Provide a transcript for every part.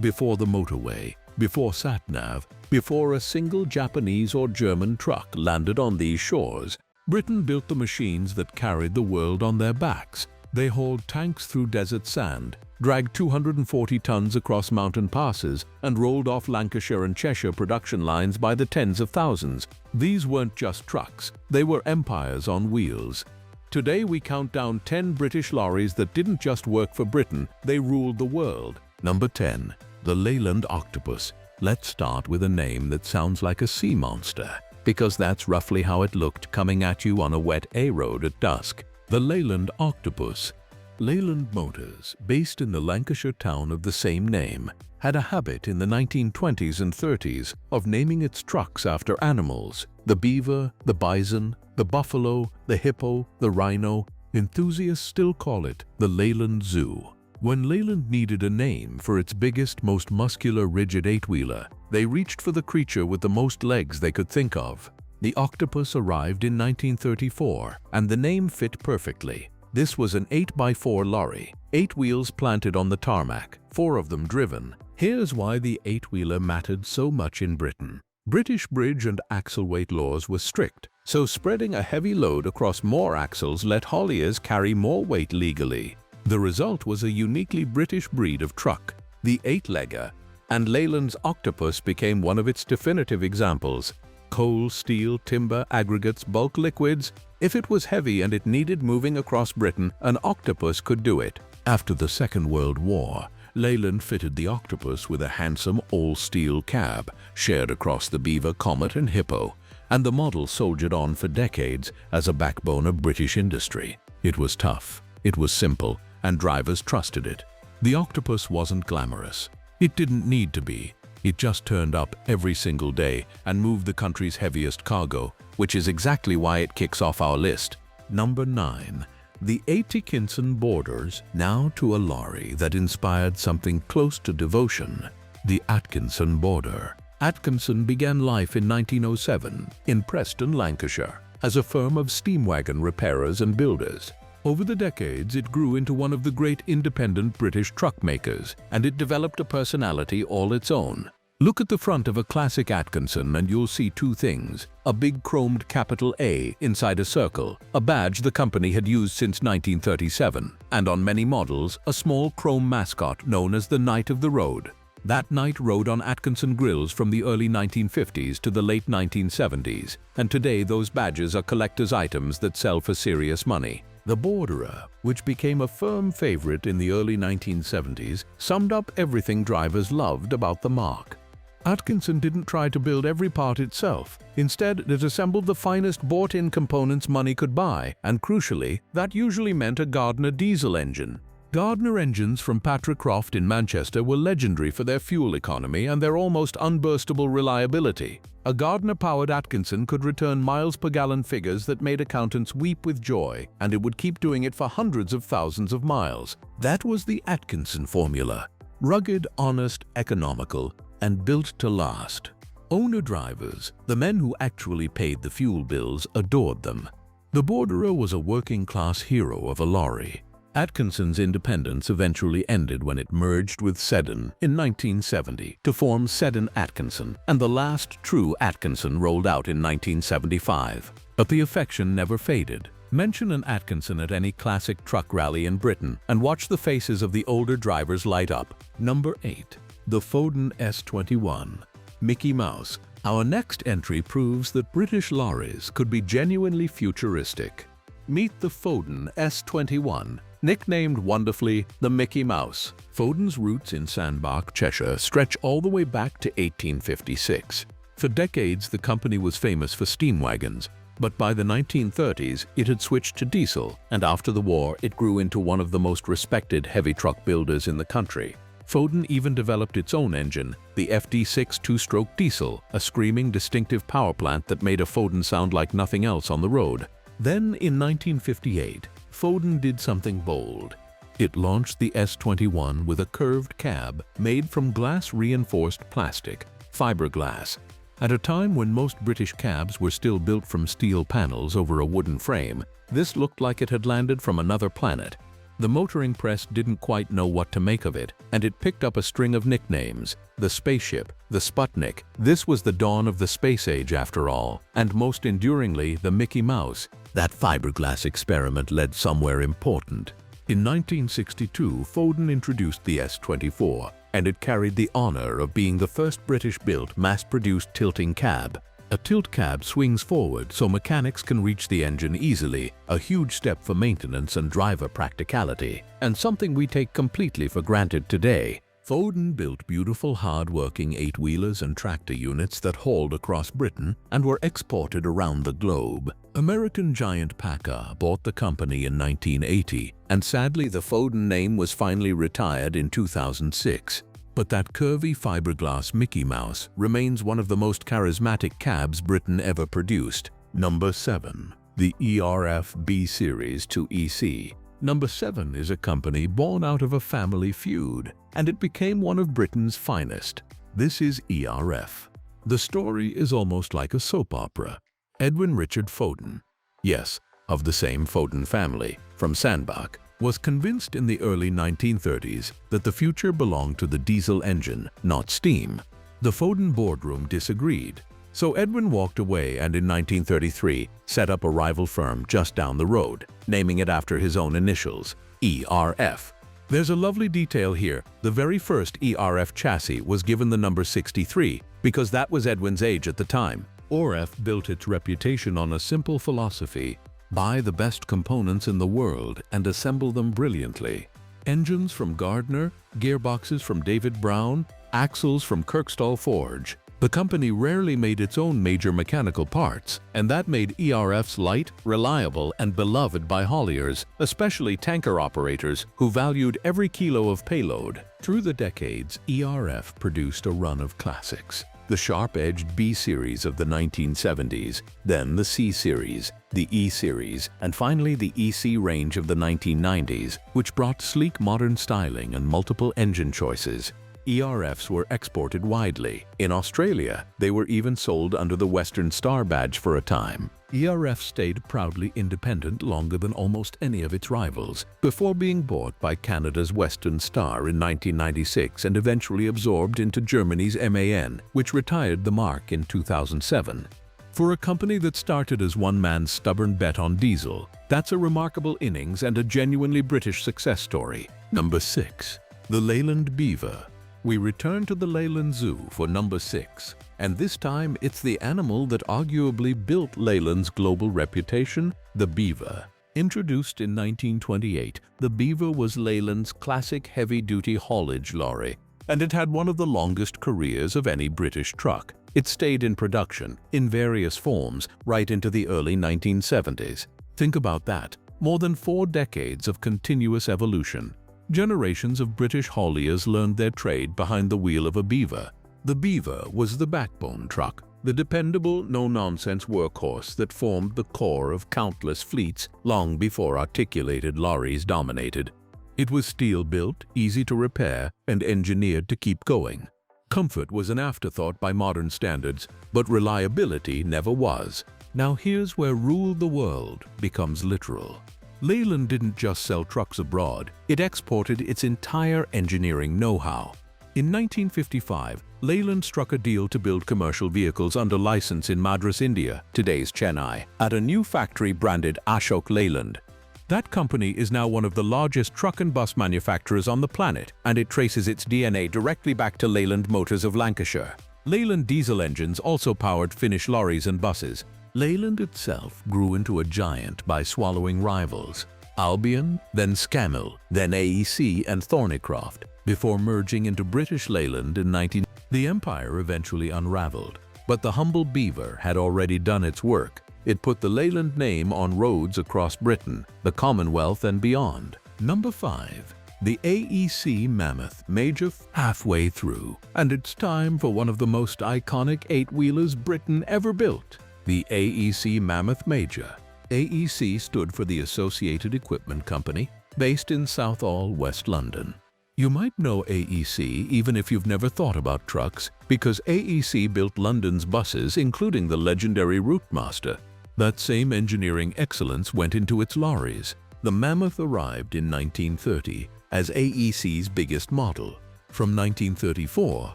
before the motorway, before sat-nav, before a single Japanese or German truck landed on these shores, Britain built the machines that carried the world on their backs. They hauled tanks through desert sand, dragged 240 tons across mountain passes, and rolled off Lancashire and Cheshire production lines by the tens of thousands. These weren't just trucks, they were empires on wheels. Today we count down 10 British lorries that didn't just work for Britain, they ruled the world. Number 10. The Leyland Octopus. Let's start with a name that sounds like a sea monster, because that's roughly how it looked coming at you on a wet A-road at dusk. The Leyland Octopus. Leyland Motors, based in the Lancashire town of the same name, had a habit in the 1920s and 30s of naming its trucks after animals. The beaver, the bison, the buffalo, the hippo, the rhino. Enthusiasts still call it the Leyland Zoo. When Leyland needed a name for its biggest, most muscular, rigid eight-wheeler, they reached for the creature with the most legs they could think of. The Octopus arrived in 1934, and the name fit perfectly. This was an 8x4 lorry, 8 wheels planted on the tarmac, 4 of them driven. Here's why the eight-wheeler mattered so much in Britain. British bridge and axle weight laws were strict, so spreading a heavy load across more axles let hauliers carry more weight legally. The result was a uniquely British breed of truck, the eight-legger, and Leyland's Octopus became one of its definitive examples. Coal, steel, timber, aggregates, bulk liquids. If it was heavy and it needed moving across Britain, an Octopus could do it. After the Second World War, Leyland fitted the Octopus with a handsome all-steel cab shared across the Beaver, Comet and Hippo, and the model soldiered on for decades as a backbone of British industry. It was tough, it was simple, and drivers trusted it. The Octopus wasn't glamorous. It didn't need to be. It just turned up every single day and moved the country's heaviest cargo, which is exactly why it kicks off our list. Number 9. The Atkinson Borderers, now to a lorry that inspired something close to devotion. The Atkinson Borderer. Atkinson began life in 1907 in Preston, Lancashire, as a firm of steam wagon repairers and builders. Over the decades, it grew into one of the great independent British truck makers, and it developed a personality all its own. Look at the front of a classic Atkinson and you'll see two things: a big chromed capital A inside a circle, a badge the company had used since 1937, and on many models, a small chrome mascot known as the Knight of the Road. That knight rode on Atkinson grills from the early 1950s to the late 1970s, and today those badges are collector's items that sell for serious money. The Borderer, which became a firm favorite in the early 1970s, summed up everything drivers loved about the marque. Atkinson didn't try to build every part itself. Instead, it assembled the finest bought-in components money could buy, and crucially, that usually meant a Gardner diesel engine. Gardner engines from Thornycroft in Manchester were legendary for their fuel economy and their almost unburstable reliability. A Gardner-powered Atkinson could return miles per gallon figures that made accountants weep with joy, and it would keep doing it for hundreds of thousands of miles. That was the Atkinson formula: rugged, honest, economical, and built to last. Owner-drivers, the men who actually paid the fuel bills, adored them. The Borderer was a working-class hero of a lorry. Atkinson's independence eventually ended when it merged with Seddon in 1970 to form Seddon Atkinson, and the last true Atkinson rolled out in 1975. But the affection never faded. Mention an Atkinson at any classic truck rally in Britain and watch the faces of the older drivers light up. Number 8. The Foden S21. Mickey Mouse. Our next entry proves that British lorries could be genuinely futuristic. Meet the Foden S21. Nicknamed wonderfully the Mickey Mouse, Foden's roots in Sandbach, Cheshire stretch all the way back to 1856. For decades, the company was famous for steam wagons, but by the 1930s, it had switched to diesel, and after the war, it grew into one of the most respected heavy truck builders in the country. Foden even developed its own engine, the FD6 two-stroke diesel, a screaming, distinctive power plant that made a Foden sound like nothing else on the road. Then, in 1958, Foden did something bold. It launched the S21 with a curved cab made from glass-reinforced plastic, fiberglass. At a time when most British cabs were still built from steel panels over a wooden frame, this looked like it had landed from another planet. The motoring press didn't quite know what to make of it, and it picked up a string of nicknames. The Spaceship, the Sputnik. This was the dawn of the space age after all, and most enduringly, the Mickey Mouse. That fiberglass experiment led somewhere important. In 1962, Foden introduced the S24, and it carried the honor of being the first British-built, mass-produced tilting cab. A tilt cab swings forward so mechanics can reach the engine easily, a huge step for maintenance and driver practicality, and something we take completely for granted today. Foden built beautiful, hard-working 8-wheelers and tractor units that hauled across Britain and were exported around the globe. American giant PACCAR bought the company in 1980, and sadly the Foden name was finally retired in 2006. But that curvy fiberglass Mickey Mouse remains one of the most charismatic cabs Britain ever produced. Number 7. The ERF B-series to EC. Number 7 is a company born out of a family feud, and it became one of Britain's finest. This is ERF. The story is almost like a soap opera. Edwin Richard Foden, yes, of the same Foden family, from Sandbach, was convinced in the early 1930s that the future belonged to the diesel engine, not steam. The Foden boardroom disagreed, so Edwin walked away and in 1933 set up a rival firm just down the road, naming it after his own initials, ERF. There's a lovely detail here. The very first ERF chassis was given the number 63 because that was Edwin's age at the time. ERF built its reputation on a simple philosophy: buy the best components in the world and assemble them brilliantly. Engines from Gardner, gearboxes from David Brown, axles from Kirkstall Forge. The company rarely made its own major mechanical parts, and that made ERFs light, reliable, and beloved by hauliers, especially tanker operators who valued every kilo of payload. Through the decades, ERF produced a run of classics. The sharp-edged B-series of the 1970s, then the C-series, the E-series, and finally the EC range of the 1990s, which brought sleek modern styling and multiple engine choices. ERFs were exported widely. In Australia, they were even sold under the Western Star badge for a time. ERF stayed proudly independent longer than almost any of its rivals, before being bought by Canada's Western Star in 1996 and eventually absorbed into Germany's MAN, which retired the mark in 2007. For a company that started as one man's stubborn bet on diesel, that's a remarkable innings and a genuinely British success story. Number 6. The Leyland Beaver. We return to the Leyland Zoo for number 6, and this time it's the animal that arguably built Leyland's global reputation, the Beaver. Introduced in 1928, the Beaver was Leyland's classic heavy-duty haulage lorry, and it had one of the longest careers of any British truck. It stayed in production, in various forms, right into the early 1970s. Think about that, more than 4 decades of continuous evolution. Generations of British hauliers learned their trade behind the wheel of a Beaver. The Beaver was the backbone truck, the dependable, no-nonsense workhorse that formed the core of countless fleets long before articulated lorries dominated. It was steel-built, easy to repair, and engineered to keep going. Comfort was an afterthought by modern standards, but reliability never was. Now here's where "rule the world" becomes literal. Leyland didn't just sell trucks abroad, it exported its entire engineering know-how. In 1955, Leyland struck a deal to build commercial vehicles under license in Madras, India, today's Chennai, at a new factory branded Ashok Leyland. That company is now one of the largest truck and bus manufacturers on the planet, and it traces its DNA directly back to Leyland Motors of Lancashire. Leyland diesel engines also powered Finnish lorries and buses. Leyland itself grew into a giant by swallowing rivals, Albion, then Scammell, then AEC and Thornycroft, before merging into British Leyland in 19... The empire eventually unraveled, but the humble Beaver had already done its work. It put the Leyland name on roads across Britain, the Commonwealth and beyond. Number 5. The AEC Mammoth Major. Halfway through, and it's time for one of the most iconic 8-wheelers Britain ever built. The AEC Mammoth Major. AEC stood for the Associated Equipment Company, based in Southall, West London. You might know AEC even if you've never thought about trucks, because AEC built London's buses, including the legendary Routemaster. That same engineering excellence went into its lorries. The Mammoth arrived in 1930 as AEC's biggest model. From 1934,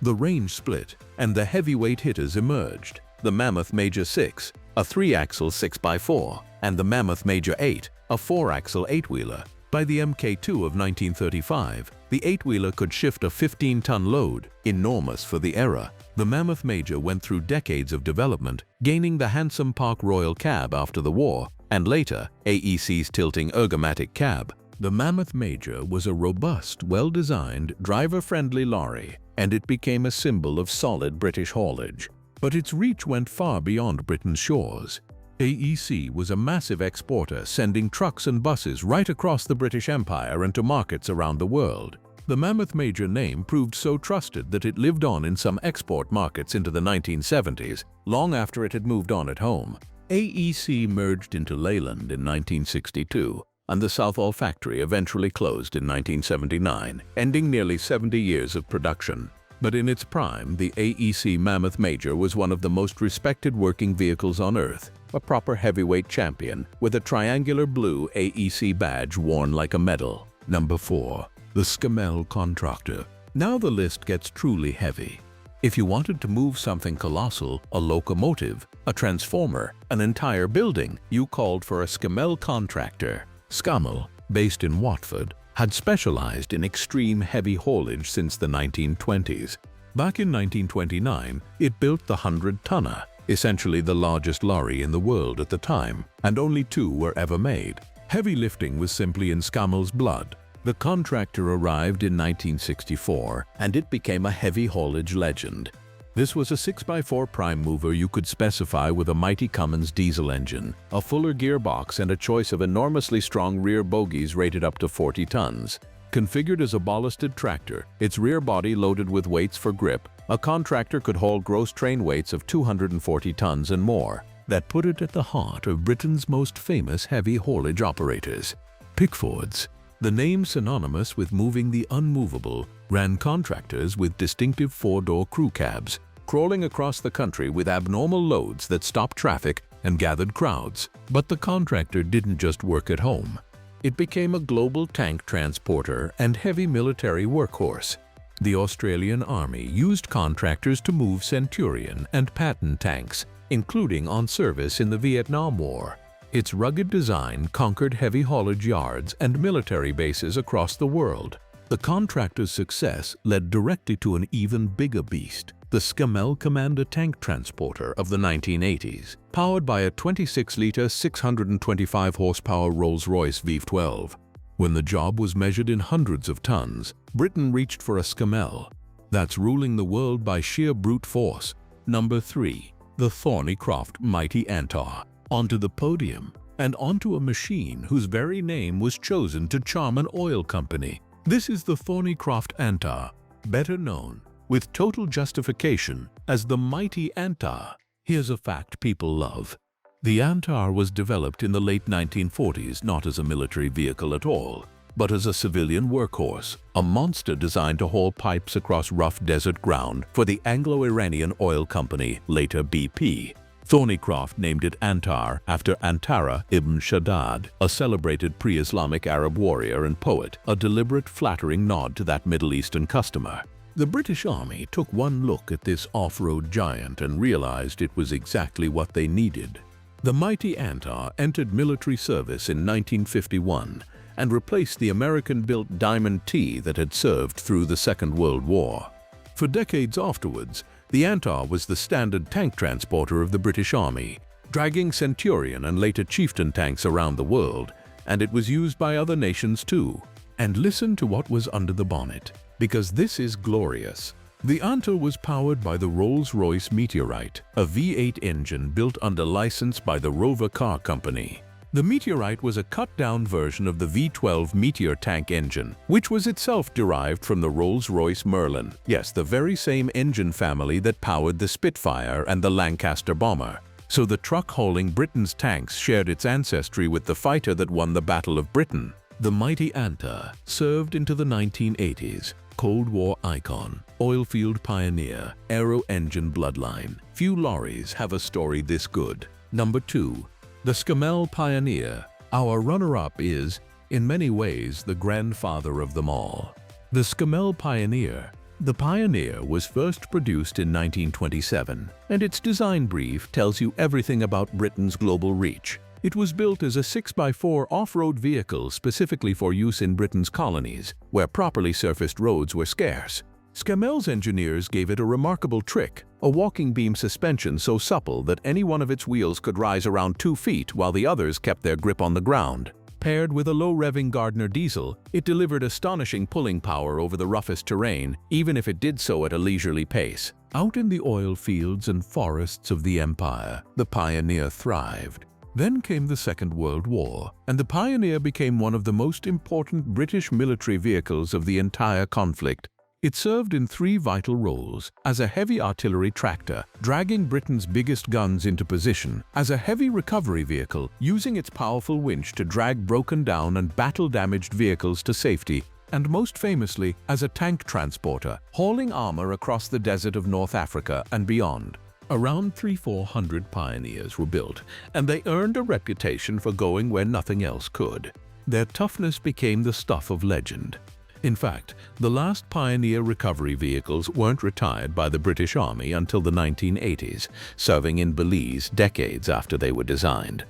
the range split and the heavyweight hitters emerged. The Mammoth Major 6, a 3-axle 6x4, and the Mammoth Major 8, a 4-axle 8-wheeler. By the Mk2 of 1935, the 8-wheeler could shift a 15-ton load, enormous for the era. The Mammoth Major went through decades of development, gaining the handsome Park Royal cab after the war, and later AEC's tilting ergomatic cab. The Mammoth Major was a robust, well-designed, driver-friendly lorry, and it became a symbol of solid British haulage. But its reach went far beyond Britain's shores. AEC was a massive exporter, sending trucks and buses right across the British Empire and to markets around the world. The Mammoth Major name proved so trusted that it lived on in some export markets into the 1970s, long after it had moved on at home. AEC merged into Leyland in 1962, and the Southall factory eventually closed in 1979, ending nearly 70 years of production. But in its prime, the AEC Mammoth Major was one of the most respected working vehicles on Earth, a proper heavyweight champion with a triangular blue AEC badge worn like a medal. Number 4. The Scammell Contractor. Now the list gets truly heavy. If you wanted to move something colossal, a locomotive, a transformer, an entire building, you called for a Scammell Contractor. Scammell, based in Watford, had specialized in extreme heavy haulage since the 1920s. Back in 1929, it built the 100-tonner, essentially the largest lorry in the world at the time, and only 2 were ever made. Heavy lifting was simply in Scamell's blood. The Contractor arrived in 1964, and it became a heavy haulage legend. This was a 6x4 prime mover you could specify with a mighty Cummins diesel engine, a fuller gearbox, and a choice of enormously strong rear bogies rated up to 40 tons. Configured as a ballasted tractor, its rear body loaded with weights for grip, a Contractor could haul gross train weights of 240 tons and more. That put it at the heart of Britain's most famous heavy haulage operators, Pickfords. The name, synonymous with moving the unmovable, ran contractors with distinctive 4-door crew cabs, crawling across the country with abnormal loads that stopped traffic and gathered crowds. But the Contractor didn't just work at home. It became a global tank transporter and heavy military workhorse. The Australian Army used Contractors to move Centurion and Patton tanks, including on service in the Vietnam War. Its rugged design conquered heavy haulage yards and military bases across the world. The Contractor's success led directly to an even bigger beast, the Scammell Commander tank transporter of the 1980s, powered by a 26-liter, 625-horsepower Rolls-Royce V12. When the job was measured in hundreds of tons, Britain reached for a Scammell. That's ruling the world by sheer brute force. Number 3. The Thornycroft Mighty Antar. Onto the podium, and onto a machine whose very name was chosen to charm an oil company. This is the Thornycroft Antar, better known, with total justification, as the Mighty Antar. Here's a fact people love. The Antar was developed in the late 1940s not as a military vehicle at all, but as a civilian workhorse, a monster designed to haul pipes across rough desert ground for the Anglo-Iranian oil company, later BP. Thornycroft named it Antar after Antara ibn Shaddad, a celebrated pre-Islamic Arab warrior and poet, a deliberate, flattering nod to that Middle Eastern customer. The British Army took one look at this off-road giant and realized it was exactly what they needed. The Mighty Antar entered military service in 1951 and replaced the American-built Diamond T that had served through the Second World War. For decades afterwards, the Antar was the standard tank transporter of the British Army, dragging Centurion and later Chieftain tanks around the world, and it was used by other nations too. And listen to what was under the bonnet, because this is glorious. The Antar was powered by the Rolls-Royce Meteorite, a V8 engine built under license by the Rover Car Company. The Meteorite was a cut-down version of the V12 Meteor tank engine, which was itself derived from the Rolls-Royce Merlin. Yes, the very same engine family that powered the Spitfire and the Lancaster bomber. So the truck hauling Britain's tanks shared its ancestry with the fighter that won the Battle of Britain. The Mighty Antar served into the 1980s. Cold War icon, oilfield pioneer, aero engine bloodline. Few lorries have a story this good. Number 2. The Scammell Pioneer. Our runner-up is, in many ways, the grandfather of them all. The Scammell Pioneer. The Pioneer was first produced in 1927, and its design brief tells you everything about Britain's global reach. It was built as a 6x4 off-road vehicle specifically for use in Britain's colonies, where properly surfaced roads were scarce. Scammell's engineers gave it a remarkable trick, a walking beam suspension so supple that any one of its wheels could rise around 2 feet while the others kept their grip on the ground. Paired with a low-revving Gardner diesel, it delivered astonishing pulling power over the roughest terrain, even if it did so at a leisurely pace. Out in the oil fields and forests of the Empire, the Pioneer thrived. Then came the Second World War, and the Pioneer became one of the most important British military vehicles of the entire conflict. It served in 3 vital roles: as a heavy artillery tractor, dragging Britain's biggest guns into position; as a heavy recovery vehicle, using its powerful winch to drag broken down and battle-damaged vehicles to safety; and most famously, as a tank transporter, hauling armor across the desert of North Africa and beyond. Around 300–400 Pioneers were built, and they earned a reputation for going where nothing else could. Their toughness became the stuff of legend. In fact, the last Pioneer recovery vehicles weren't retired by the British Army until the 1980s, serving in Belize decades after they were designed.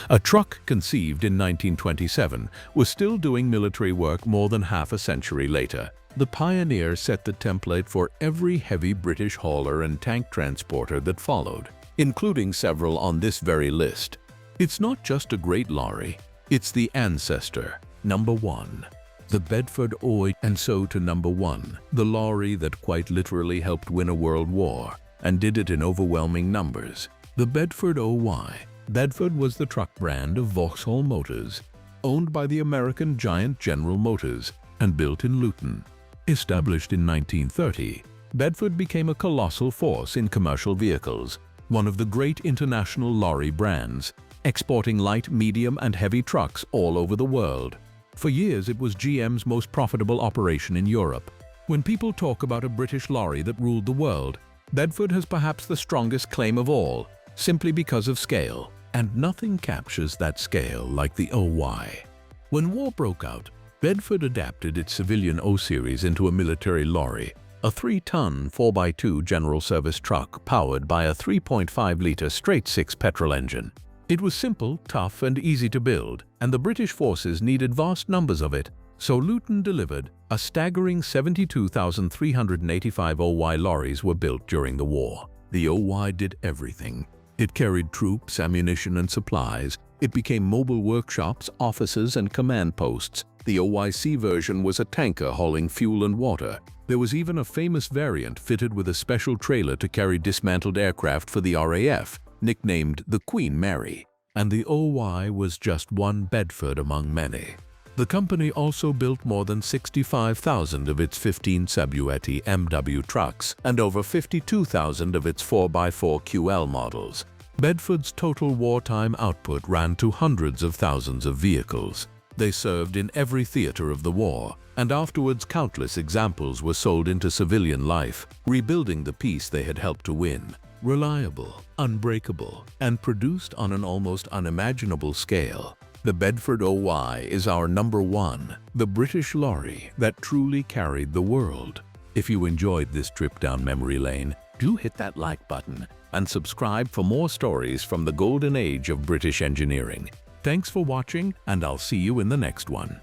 A truck conceived in 1927 was still doing military work more than half a century later. The Pioneer set the template for every heavy British hauler and tank transporter that followed, including several on this very list. It's not just a great lorry, it's the ancestor, number 1. The Bedford OY, and so to number 1, the lorry that quite literally helped win a world war, and did it in overwhelming numbers. The Bedford OY. Bedford was the truck brand of Vauxhall Motors, owned by the American giant General Motors, and built in Luton. Established in 1930, Bedford became a colossal force in commercial vehicles, one of the great international lorry brands, exporting light, medium, and heavy trucks all over the world. For years, it was GM's most profitable operation in Europe. When people talk about a British lorry that ruled the world, Bedford has perhaps the strongest claim of all, simply because of scale. And nothing captures that scale like the OY. When war broke out, Bedford adapted its civilian O-series into a military lorry, a 3-ton 4x2 general service truck powered by a 3.5-liter straight-six petrol engine. It was simple, tough, and easy to build, and the British forces needed vast numbers of it, so Luton delivered. A staggering 72,385 OY lorries were built during the war. The OY did everything. It carried troops, ammunition, and supplies. It became mobile workshops, offices, and command posts. The OYC version was a tanker hauling fuel and water. There was even a famous variant fitted with a special trailer to carry dismantled aircraft for the RAF, nicknamed the Queen Mary. And the OY was just one Bedford among many. The company also built more than 65,000 of its 15 Sabuetti MW trucks and over 52,000 of its 4x4 QL models. Bedford's total wartime output ran to hundreds of thousands of vehicles. They served in every theater of the war, and afterwards countless examples were sold into civilian life, rebuilding the peace they had helped to win. Reliable, unbreakable, and produced on an almost unimaginable scale, the Bedford OY is our number 1, the British lorry that truly carried the world. If you enjoyed this trip down memory lane, do hit that like button and subscribe for more stories from the golden age of British engineering. Thanks for watching, and I'll see you in the next one.